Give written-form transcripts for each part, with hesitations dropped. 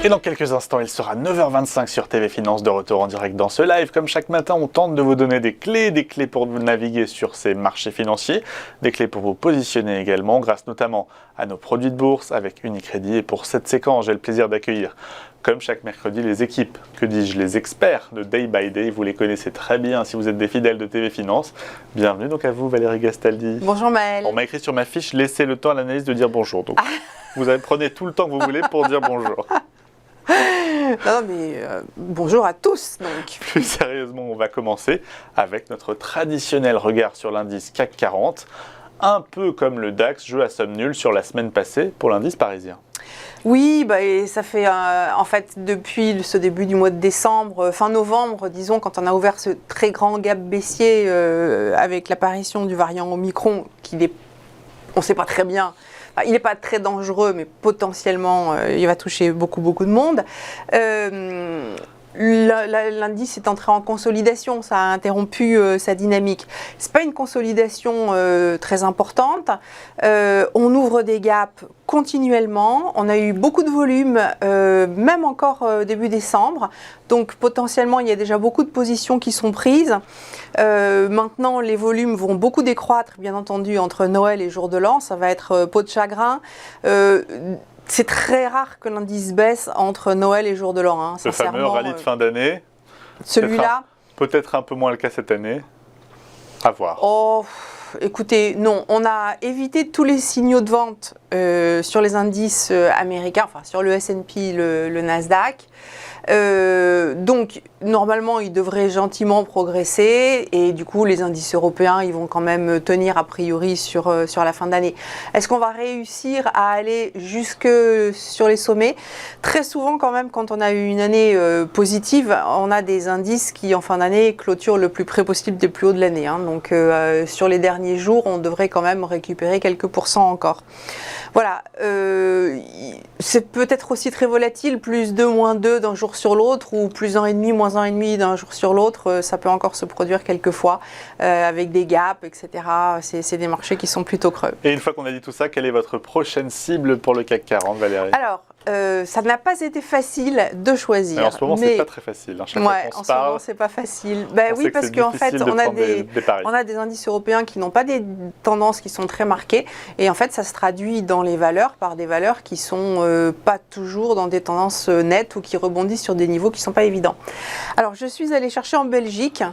Et dans quelques instants, il sera 9h25 sur TV Finance, de retour en direct dans ce live. Comme chaque matin, on tente de vous donner des clés pour vous naviguer sur ces marchés financiers, des clés pour vous positionner également, grâce notamment à nos produits de bourse avec Unicredit. Et pour cette séquence, j'ai le plaisir d'accueillir, comme chaque mercredi, les équipes, que dis-je, les experts de Day by Day. Vous les connaissez très bien si vous êtes des fidèles de TV Finance. Bienvenue donc à vous, Valérie Gastaldi. Bonjour Maëlle. On m'a écrit sur ma fiche, laissez le temps à l'analyse de dire bonjour. Donc prenez tout le temps que vous voulez pour dire bonjour. Non, mais bonjour à tous donc. Plus sérieusement, on va commencer avec notre traditionnel regard sur l'indice CAC 40, un peu comme le DAX, jeu à somme nulle sur la semaine passée pour l'indice parisien. Oui, et ça fait en fait depuis ce début du mois de décembre, fin novembre, disons, quand on a ouvert ce très grand gap baissier avec l'apparition du variant Omicron, on ne sait pas très bien. Il n'est pas très dangereux, mais potentiellement, il va toucher beaucoup de monde. L'indice est entré en consolidation, ça a interrompu sa dynamique. Ce n'est pas une consolidation très importante. On ouvre des gaps continuellement. On a eu beaucoup de volume, même encore début décembre. Donc potentiellement, il y a déjà beaucoup de positions qui sont prises. Maintenant, les volumes vont beaucoup décroître, bien entendu, entre Noël et Jour de l'An. Ça va être peau de chagrin. C'est très rare que l'indice baisse entre Noël et Jour de l'An. Hein, le fameux rallye de fin d'année. Celui-là. Peut-être un peu moins le cas cette année. À voir. Oh, écoutez, non. On a évité tous les signaux de vente sur les indices américains, enfin sur le S&P, le Nasdaq. Donc normalement il devrait gentiment progresser et du coup les indices européens ils vont quand même tenir a priori sur la fin d'année. Est-ce qu'on va réussir à aller jusque sur les sommets? Très souvent quand même quand on a eu une année positive, on a des indices qui en fin d'année clôturent le plus près possible des plus hauts de l'année. Hein. Donc sur les derniers jours on devrait quand même récupérer quelques pourcents encore. Voilà, c'est peut-être aussi très volatile, plus 2, moins 2 d'un jour sur l'autre, ou plus 1,5, moins 1,5 d'un jour sur l'autre, ça peut encore se produire quelquefois, avec des gaps, etc. C'est des marchés qui sont plutôt creux. Et une fois qu'on a dit tout ça, quelle est votre prochaine cible pour le CAC 40, Valérie? Alors, ça n'a pas été facile de choisir. Mais en ce moment, c'est pas très facile. Hein. Chaque fois qu'on se parle, ce moment, c'est pas facile. Oui, parce qu'en fait, on a des indices européens qui n'ont pas des tendances qui sont très marquées. Et en fait, ça se traduit dans les valeurs par des valeurs qui sont pas toujours dans des tendances nettes ou qui rebondissent sur des niveaux qui ne sont pas évidents. Alors, je suis allée chercher en Belgique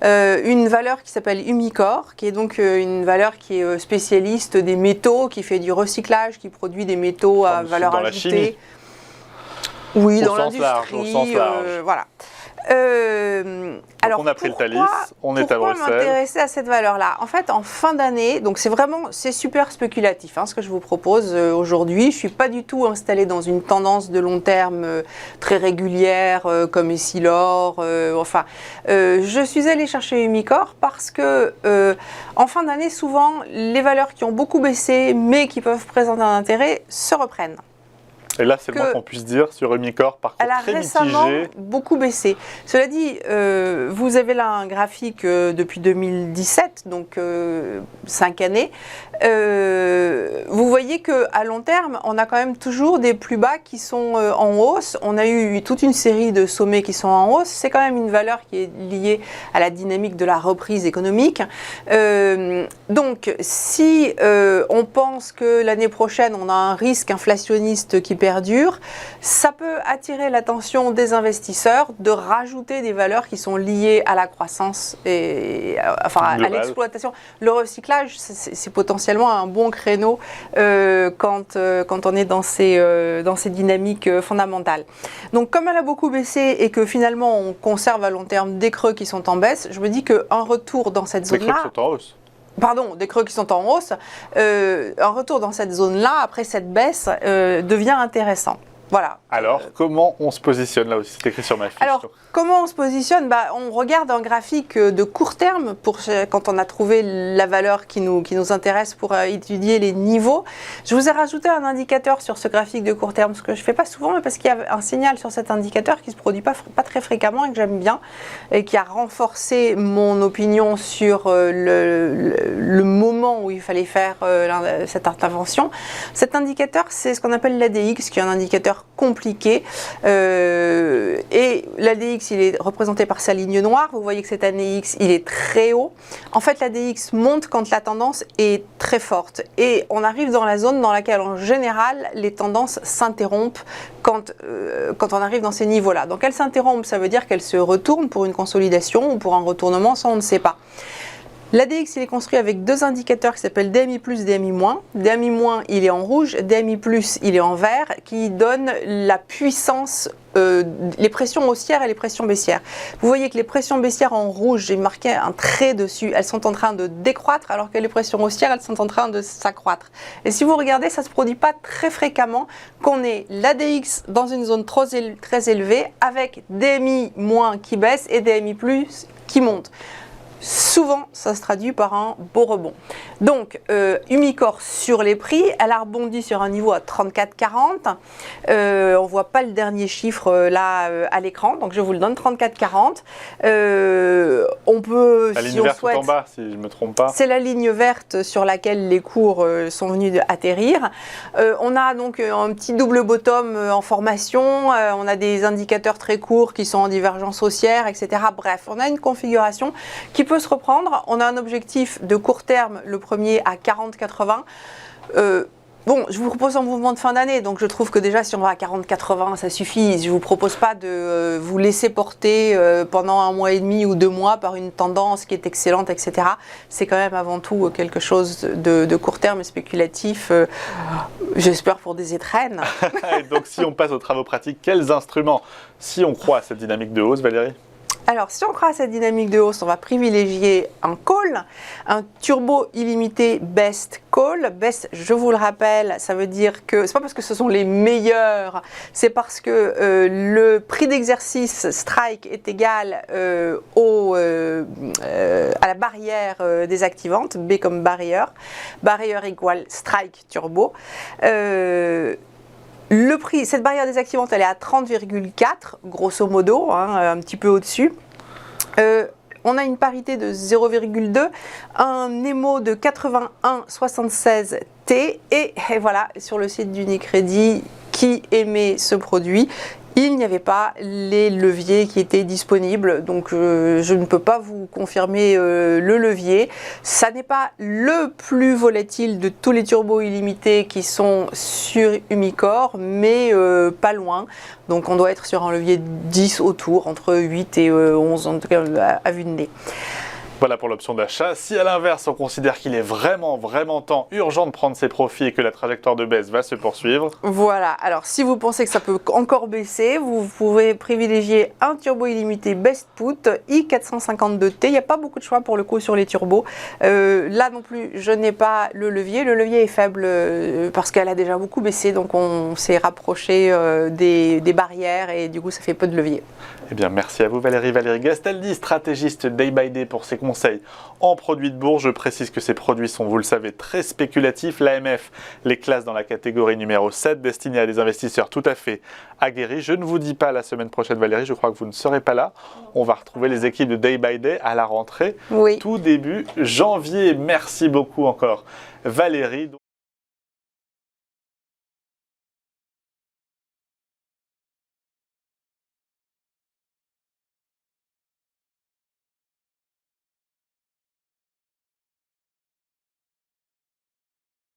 une valeur qui s'appelle Umicore, qui est donc une valeur qui est spécialiste des métaux, qui fait du recyclage, qui produit des métaux à valeur ajoutée. Oui, dans l'industrie, voilà. Alors, on a pris le Thalys, on est à Bruxelles. Pourquoi m'intéresser à cette valeur-là? En fait, en fin d'année, donc c'est super spéculatif ce que je vous propose aujourd'hui. Je ne suis pas du tout installée dans une tendance de long terme très régulière comme Essilor. Je suis allée chercher Umicore parce que en fin d'année, souvent, les valeurs qui ont beaucoup baissé mais qui peuvent présenter un intérêt se reprennent. Et là, c'est le moins qu'on puisse dire sur Umicore, par contre, très mitigé. Elle a récemment beaucoup baissé. Cela dit, vous avez là un graphique depuis 2017, donc 5 années. Vous voyez qu'à long terme, on a quand même toujours des plus bas qui sont en hausse. On a eu toute une série de sommets qui sont en hausse. C'est quand même une valeur qui est liée à la dynamique de la reprise économique. Donc, si on pense que l'année prochaine, on a un risque inflationniste qui perdure, ça peut attirer l'attention des investisseurs de rajouter des valeurs qui sont liées à la croissance et à l'exploitation. Le recyclage, c'est potentiellement un bon créneau quand on est dans ces dynamiques fondamentales. Donc comme elle a beaucoup baissé et que finalement on conserve à long terme des creux qui sont en baisse, je me dis qu'un retour dans cette zone-là... Des creux qui sont en hausse. Pardon, des creux qui sont en hausse, un retour dans cette zone-là, après cette baisse, devient intéressant. Voilà. Alors, comment on se positionne là aussi? C'est écrit sur ma fiche. Alors, comment on se positionne? On regarde un graphique de court terme quand on a trouvé la valeur qui nous intéresse pour étudier les niveaux. Je vous ai rajouté un indicateur sur ce graphique de court terme, ce que je ne fais pas souvent, mais parce qu'il y a un signal sur cet indicateur qui ne se produit pas très fréquemment et que j'aime bien, et qui a renforcé mon opinion sur le moment où il fallait faire cette intervention. Cet indicateur, c'est ce qu'on appelle l'ADX, qui est un indicateur secteur compliqué. Et l'ADX, il est représenté par sa ligne noire. Vous voyez que cette année X, il est très haut. En fait, l'ADX monte quand la tendance est très forte. Et on arrive dans la zone dans laquelle, en général, les tendances s'interrompent quand on arrive dans ces niveaux-là. Donc, elles s'interrompent, ça veut dire qu'elles se retournent pour une consolidation ou pour un retournement, ça on ne sait pas. L'ADX, il est construit avec deux indicateurs qui s'appellent DMI+, DMI-. DMI-, il est en rouge, DMI+, il est en vert, qui donnent la puissance, les pressions haussières et les pressions baissières. Vous voyez que les pressions baissières en rouge, j'ai marqué un trait dessus, elles sont en train de décroître, alors que les pressions haussières, elles sont en train de s'accroître. Et si vous regardez, ça ne se produit pas très fréquemment qu'on ait l'ADX dans une zone très élevée, avec DMI- qui baisse et DMI+, qui monte. Souvent, ça se traduit par un beau rebond. Donc, Umicore sur les prix, elle a rebondi sur un niveau à 34,40. On ne voit pas le dernier chiffre là à l'écran, donc je vous le donne, 34,40. On peut, la ligne verte tout en bas, si je ne me trompe pas. C'est la ligne verte sur laquelle les cours sont venus atterrir. On a donc un petit double bottom en formation. On a des indicateurs très courts qui sont en divergence haussière, etc. Bref, on a une configuration qui peut se reprendre. On a un objectif de court terme, le premier à 40,80. Bon, je vous propose un mouvement de fin d'année, donc je trouve que déjà si on va à 40,80, ça suffit. Je ne vous propose pas de vous laisser porter pendant 1 mois et demi ou 2 mois par une tendance qui est excellente, etc. C'est quand même avant tout quelque chose de court terme et spéculatif, j'espère pour des étrennes. Et donc si on passe aux travaux pratiques, quels instruments, si on croit à cette dynamique de hausse, Valérie ? Alors, si on croit à cette dynamique de hausse, on va privilégier un call, un turbo illimité best call. Best, je vous le rappelle, ça veut dire que c'est pas parce que ce sont les meilleurs, c'est parce que le prix d'exercice strike est égal à la barrière désactivante, B comme barrière, barrière égale strike turbo. Le prix, cette barrière désactivante, elle est à 30,4, grosso modo, hein, un petit peu au-dessus. On a une parité de 0,2, un Nemo de 81,76 T et voilà, sur le site d'Unicredit qui émet ce produit, il n'y avait pas les leviers qui étaient disponibles, donc je ne peux pas vous confirmer le levier. Ça n'est pas le plus volatile de tous les turbos illimités qui sont sur Umicore, mais pas loin. Donc on doit être sur un levier 10 autour, entre 8 et 11 en tout cas à vue de nez. Voilà pour l'option d'achat. Si à l'inverse, on considère qu'il est vraiment temps, urgent de prendre ses profits et que la trajectoire de baisse va se poursuivre. Voilà, alors si vous pensez que ça peut encore baisser, vous pouvez privilégier un turbo illimité Best Put I452T. Il n'y a pas beaucoup de choix pour le coup sur les turbos. Là non plus, je n'ai pas le levier. Le levier est faible parce qu'elle a déjà beaucoup baissé, donc on s'est rapproché des barrières et du coup ça fait peu de levier. Eh bien, merci à vous Valérie. Valérie Gastaldi, stratégiste Day by Day pour ses conseils en produits de bourse. Je précise que ces produits sont, vous le savez, très spéculatifs. L'AMF les classe dans la catégorie numéro 7, destinée à des investisseurs tout à fait aguerris. Je ne vous dis pas la semaine prochaine, Valérie, je crois que vous ne serez pas là. On va retrouver les équipes de Day by Day à la rentrée, tout début janvier. Merci beaucoup encore, Valérie.